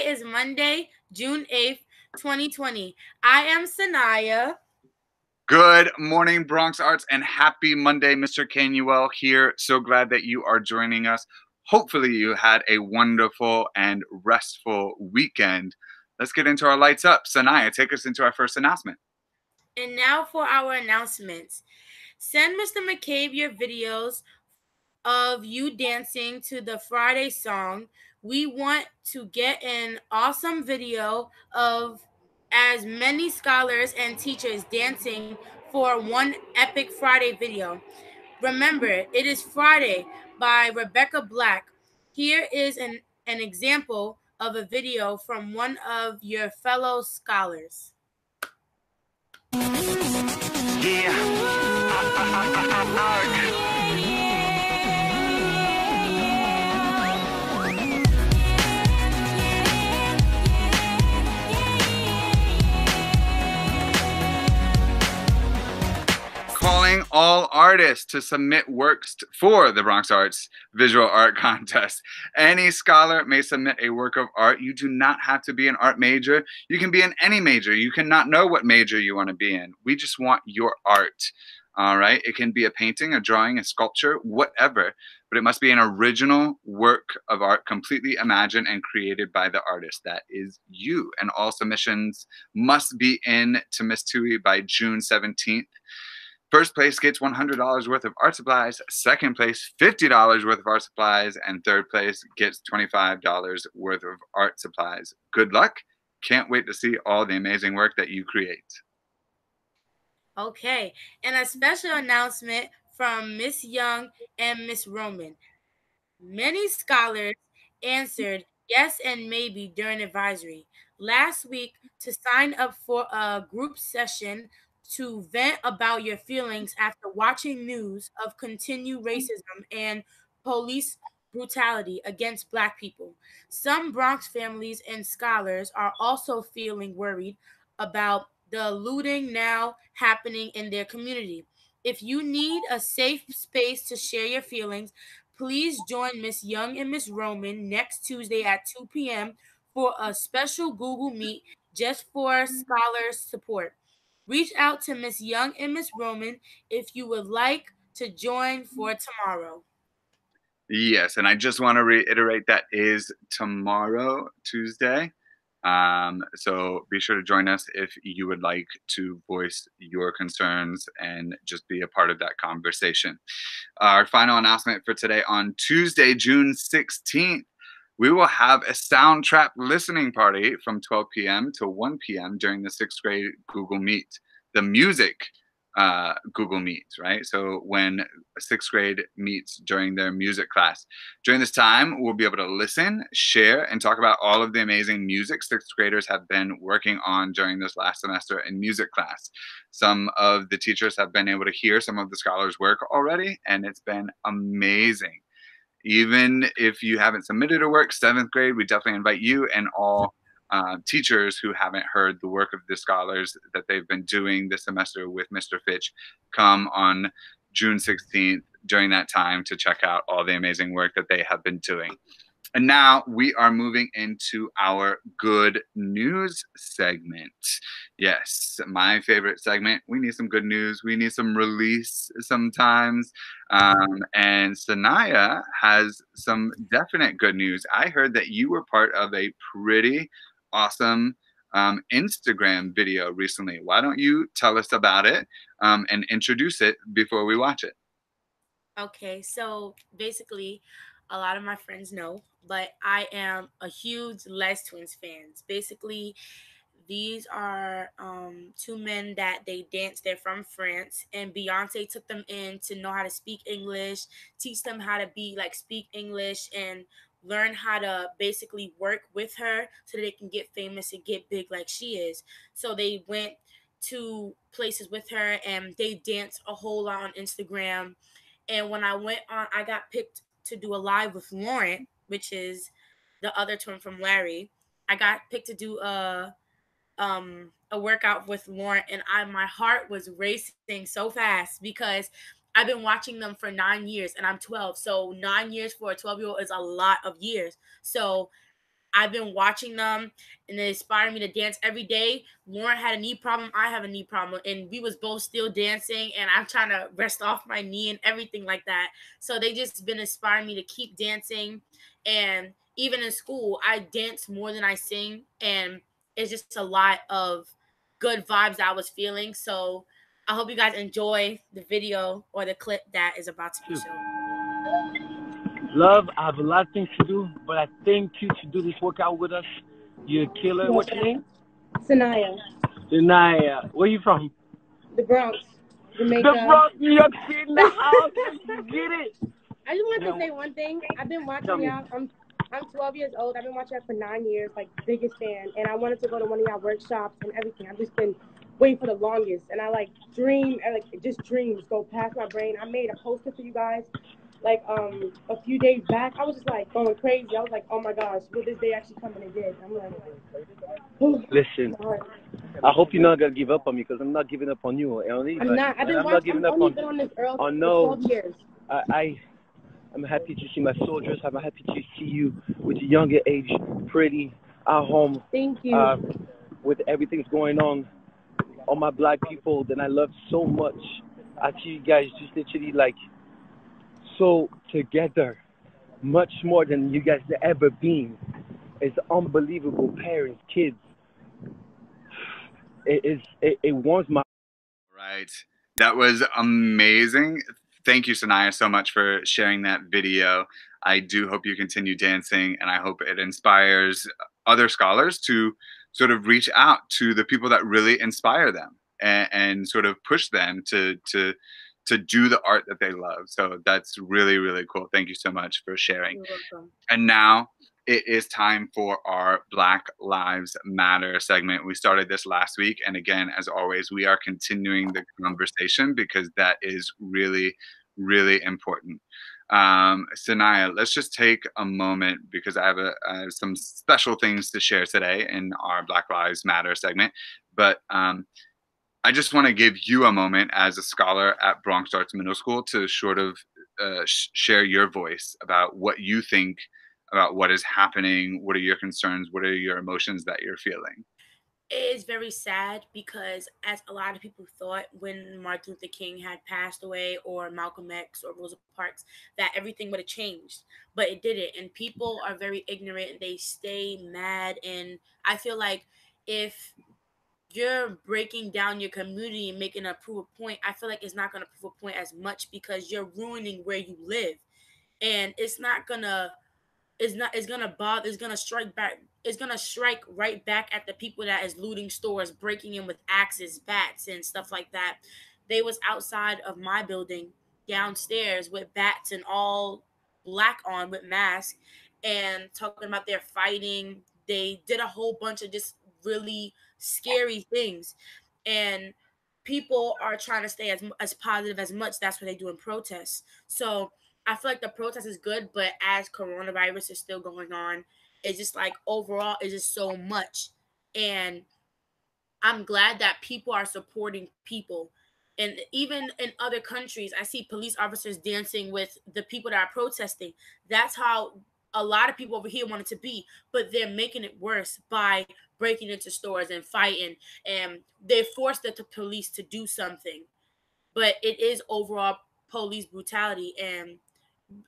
is Monday, June 8th, 2020. I am Sanaya. Good morning, Bronx Arts, and happy Monday, Mr. Canuel here. So glad that you are joining us. Hopefully, you had a wonderful and restful weekend. Let's get into our lights up. Sanaya, take us into our first announcement. And now for our announcements. Send Mr. McCabe your videos of you dancing to the Friday song. We want to get an awesome video of as many scholars and teachers dancing for one epic Friday video. Remember, it is Friday by Rebecca Black. Here is an example of a video from one of your fellow scholars. Calling all artists to submit works for the Bronx Arts Visual Art Contest. Any scholar may submit a work of art. You do not have to be an art major. You can be in any major. You cannot know what major you want to be in. We just want your art. All right. It can be a painting, a drawing, a sculpture, whatever, but it must be an original work of art, completely imagined and created by the artist. That is you. And all submissions must be in to Miss Tui by June 17th. First place gets $100 worth of art supplies. Second place, $50 worth of art supplies. And third place gets $25 worth of art supplies. Good luck. Can't wait to see all the amazing work that you create. Okay, and a special announcement from Miss Young and Miss Roman. Many scholars answered yes and maybe during advisory last week to sign up for a group session to vent about your feelings after watching news of continued racism and police brutality against Black people. Some Bronx families and scholars are also feeling worried about the looting now happening in their community. If you need a safe space to share your feelings, please join Miss Young and Miss Roman next Tuesday at 2 p.m. for a special Google Meet just for scholars support. Reach out to Miss Young and Miss Roman if you would like to join for tomorrow. Yes, and I just want to reiterate that is tomorrow, Tuesday. So be sure to join us if you would like to voice your concerns and just be a part of that conversation. Our final announcement for today on Tuesday, June 16th, we will have a Soundtrap listening party from 12 p.m. to 1 p.m. during the 6th grade Google Meet. The music Google Meets, right? So when 6th grade meets during their music class. During this time, we'll be able to listen, share, and talk about all of the amazing music 6th graders have been working on during this last semester in music class. Some of the teachers have been able to hear some of the scholars' work already, and it's been amazing. Even if you haven't submitted a work, 7th grade, we definitely invite you and all teachers who haven't heard the work of the scholars that they've been doing this semester with Mr. Fitch come on June 16th during that time to check out all the amazing work that they have been doing. And now we are moving into our good news segment. Yes, my favorite segment. We need some good news. We need some release sometimes. And Sanaya has some definite good news. I heard that you were part of a pretty awesome Instagram video recently. Why don't you tell us about it and introduce it before we watch it? Okay, so basically, a lot of my friends know, but I am a huge Les Twins fans. Basically, these are two men that they dance. They're from France, and Beyonce took them in to know how to speak English, teach them how to be like speak English, and learn how to basically work with her so that they can get famous and get big like she is. So they went to places with her, and they danced a whole lot on Instagram. And when I went on, I got picked to do a live with Lauren, which is the other twin from Larry. I got picked to do a workout with Lauren, and my heart was racing so fast because I've been watching them for 9 years and I'm 12. So 9 years for a 12-year-old is a lot of years. So I've been watching them and they inspire me to dance every day. Lauren had a knee problem, I have a knee problem, and we was both still dancing, and I'm trying to rest off my knee and everything like that. So they just been inspiring me to keep dancing. And even in school, I dance more than I sing, and it's just a lot of good vibes that I was feeling. So I hope you guys enjoy the video or the clip that is about to be shown. Love, I have a lot of things to do, but I thank you to do this workout with us. You're a killer. What's your name? Sanaya. Sanaya. Where you from? The Bronx, Jamaica. The Bronx, New York City, in the house. Get it. I just wanted to say one thing. I've been watching y'all. I'm 12 years old. I've been watching y'all for 9 years, like biggest fan. And I wanted to go to one of y'all workshops and everything. I've just been waiting for the longest. And I just dreams go past my brain. I made a poster for you guys like a few days back. I was just like going crazy. I was like, oh my gosh, will this day actually come? And it did. I'm like, listen, I hope you're not gonna give up on me, because I'm not giving up on you, Ellie. I'm not. I've been on this earth for 12 years. I'm happy to see my soldiers. I'm happy to see you with a younger age, pretty, at home. Thank you. With everything that's going on, all my black people that I love so much. I see you guys just literally like so together, much more than you guys have ever been. It's unbelievable. Parents, kids. It warms my. Right. That was amazing. Thank you, Sanaya, so much for sharing that video. I do hope you continue dancing, and I hope it inspires other scholars to sort of reach out to the people that really inspire them and sort of push them to do the art that they love. So that's really, really cool. Thank you so much for sharing. You're welcome. And now it is time for our Black Lives Matter segment. We started this last week. And again, as always, we are continuing the conversation because that is really, really important. Sanaya, let's just take a moment because I have some special things to share today in our Black Lives Matter segment. But I just want to give you a moment as a scholar at Bronx Arts Middle School to sort of share your voice about what you think about what is happening. What are your concerns? What are your emotions that you're feeling? It is very sad because, as a lot of people thought when Martin Luther King had passed away, or Malcolm X, or Rosa Parks, that everything would have changed, but it didn't. And people are very ignorant. They stay mad, and I feel like if you're breaking down your community and making a prove a point, I feel like it's not going to prove a point as much because you're ruining where you live, and it's gonna bother. It's gonna strike back. It's gonna strike right back at the people that is looting stores, breaking in with axes, bats, and stuff like that. They was outside of my building downstairs with bats and all black on with masks and talking about they're fighting. They did a whole bunch of just really scary things, and people are trying to stay as positive as much. That's what they do in protests. So I feel like the protest is good, but as coronavirus is still going on, it's just like overall, it's just so much. And I'm glad that people are supporting people. And even in other countries, I see police officers dancing with the people that are protesting. That's how a lot of people over here want it to be, but they're making it worse by breaking into stores and fighting, and they forced the police to do something. But it is overall police brutality, and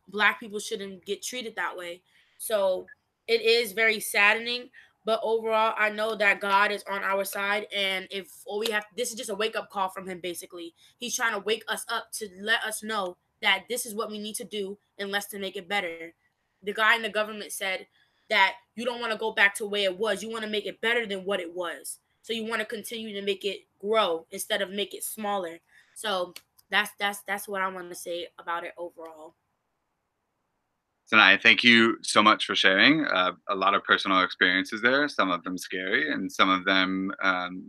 Black people shouldn't get treated that way. So it is very saddening. But overall, I know that God is on our side. And if all we have, this is just a wake up call from Him, basically. He's trying to wake us up to let us know that this is what we need to do and let's to make it better. The guy in the government said that you don't want to go back to where it was. You want to make it better than what it was. So you want to continue to make it grow instead of make it smaller. So that's what I want to say about it overall. Sanaya, thank you so much for sharing. A lot of personal experiences there, some of them scary and some of them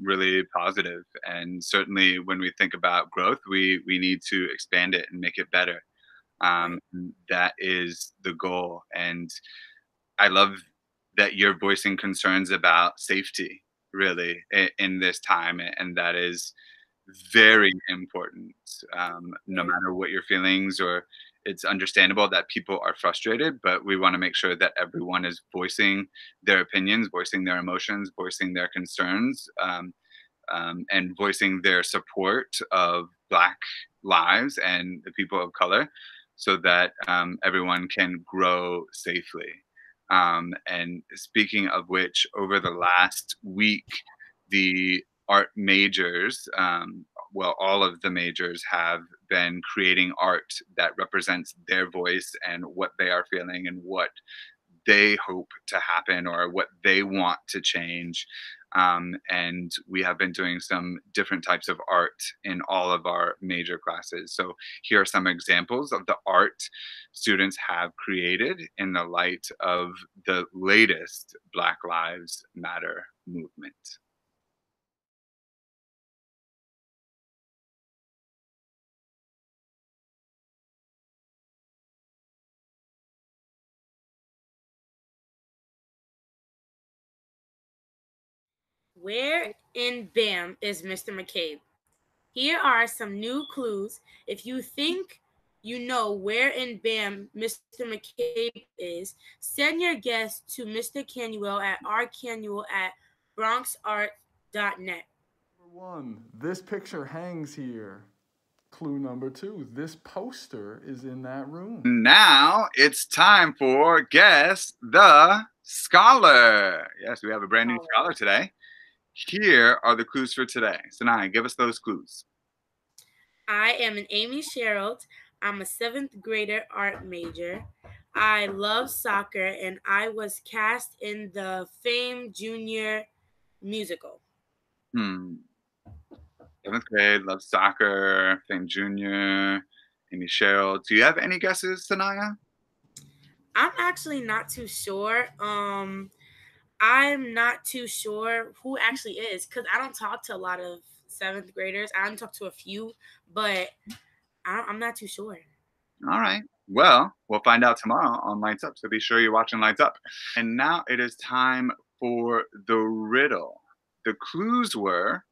really positive. And certainly when we think about growth, we need to expand it and make it better. That is the goal. And I love that you're voicing concerns about safety, really, in this time. And that is very important, no matter what your feelings or it's understandable that people are frustrated, but we want to make sure that everyone is voicing their opinions, voicing their emotions, voicing their concerns, and voicing their support of Black lives and the people of color, so that everyone can grow safely. And speaking of which, over the last week, the art majors, well, all of the majors have been creating art that represents their voice and what they are feeling and what they hope to happen or what they want to change. And we have been doing some different types of art in all of our major classes. So here are some examples of the art students have created in the light of the latest Black Lives Matter movement. Where in BAM is Mr. McCabe? Here are some new clues. If you think you know where in BAM Mr. McCabe is, send your guess to Mr. Canuel at rcanuel@bronxart.net. Number 1, this picture hangs here. Clue number 2, this poster is in that room. Now it's time for Guess the Scholar. Yes, we have a brand new scholar today. Here are the clues for today. Sanaya, give us those clues. I am an Amy Sherald. I'm a 7th grader art major. I love soccer, and I was cast in the Fame Junior musical. 7th grade, love soccer, Fame Junior, Amy Sherald. Do you have any guesses, Sanaya? I'm actually not too sure. I'm not too sure who actually is, because I don't talk to a lot of 7th graders. I only talk to a few, but I'm not too sure. All right. Well, we'll find out tomorrow on Lights Up, so be sure you're watching Lights Up. And now it is time for the riddle. The clues were,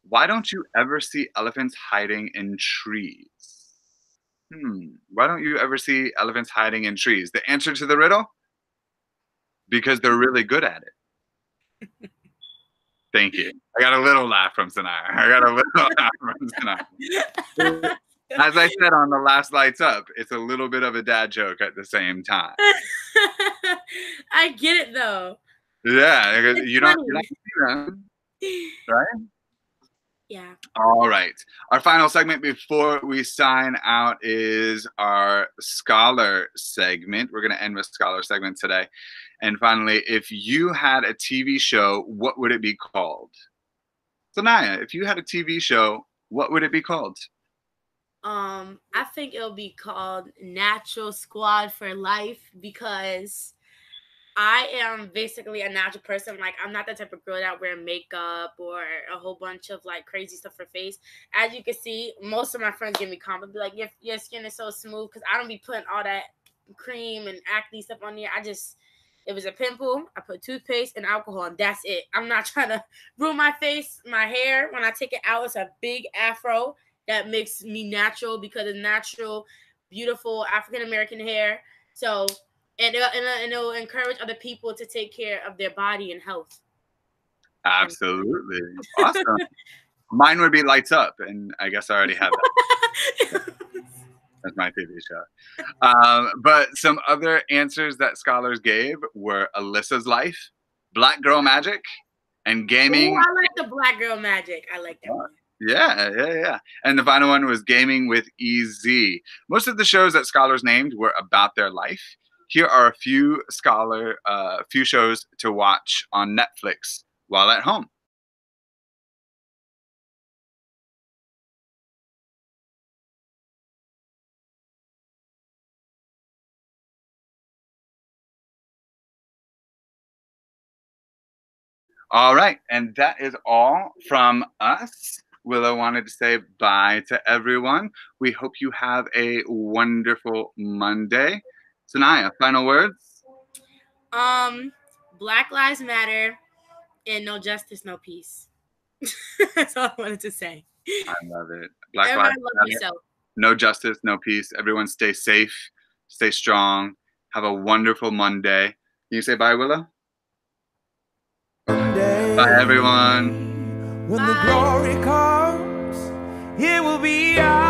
why don't you ever see elephants hiding in trees? Why don't you ever see elephants hiding in trees? The answer to the riddle? Because they're really good at it. Thank you. I got a little laugh from Sanaya. As I said on the last Lights Up, it's a little bit of a dad joke at the same time. I get it though. Yeah, because you don't see them, right? Yeah. All right. Our final segment before we sign out is our scholar segment. We're going to end with scholar segment today. And finally, if you had a TV show, what would it be called? Sanaya, if you had a TV show, what would it be called? I think it'll be called Natural Squad for Life, because I am basically a natural person. Like, I'm not the type of girl that wear makeup or a whole bunch of like crazy stuff for face. As you can see, most of my friends give me comments, be like, your skin is so smooth, because I don't be putting all that cream and acne stuff on there. It was a pimple, I put toothpaste and alcohol, and that's it. I'm not trying to ruin my face. My hair, when I take it out, it's a big afro that makes me natural, because it's natural, beautiful African-American hair. So, and it'll encourage other people to take care of their body and health. Absolutely. Awesome. Mine would be Lights Up, and I guess I already have that. That's my TV show. But some other answers that scholars gave were Alyssa's Life, Black Girl Magic, and Gaming. Ooh, I like the Black Girl Magic. I like that one. Yeah. And the final one was Gaming with EZ. Most of the shows that scholars named were about their life. Here are a few shows to watch on Netflix while at home. All right, and that is all from us. Willow wanted to say bye to everyone. We hope you have a wonderful Monday. Sanaya, final words? Black Lives Matter, and no justice, no peace. That's all I wanted to say. I love it. Everybody love yourself. no justice, no peace. Everyone stay safe, stay strong. Have a wonderful Monday. Can you say bye, Willow? Bye, everyone. When the glory comes, it will be ours.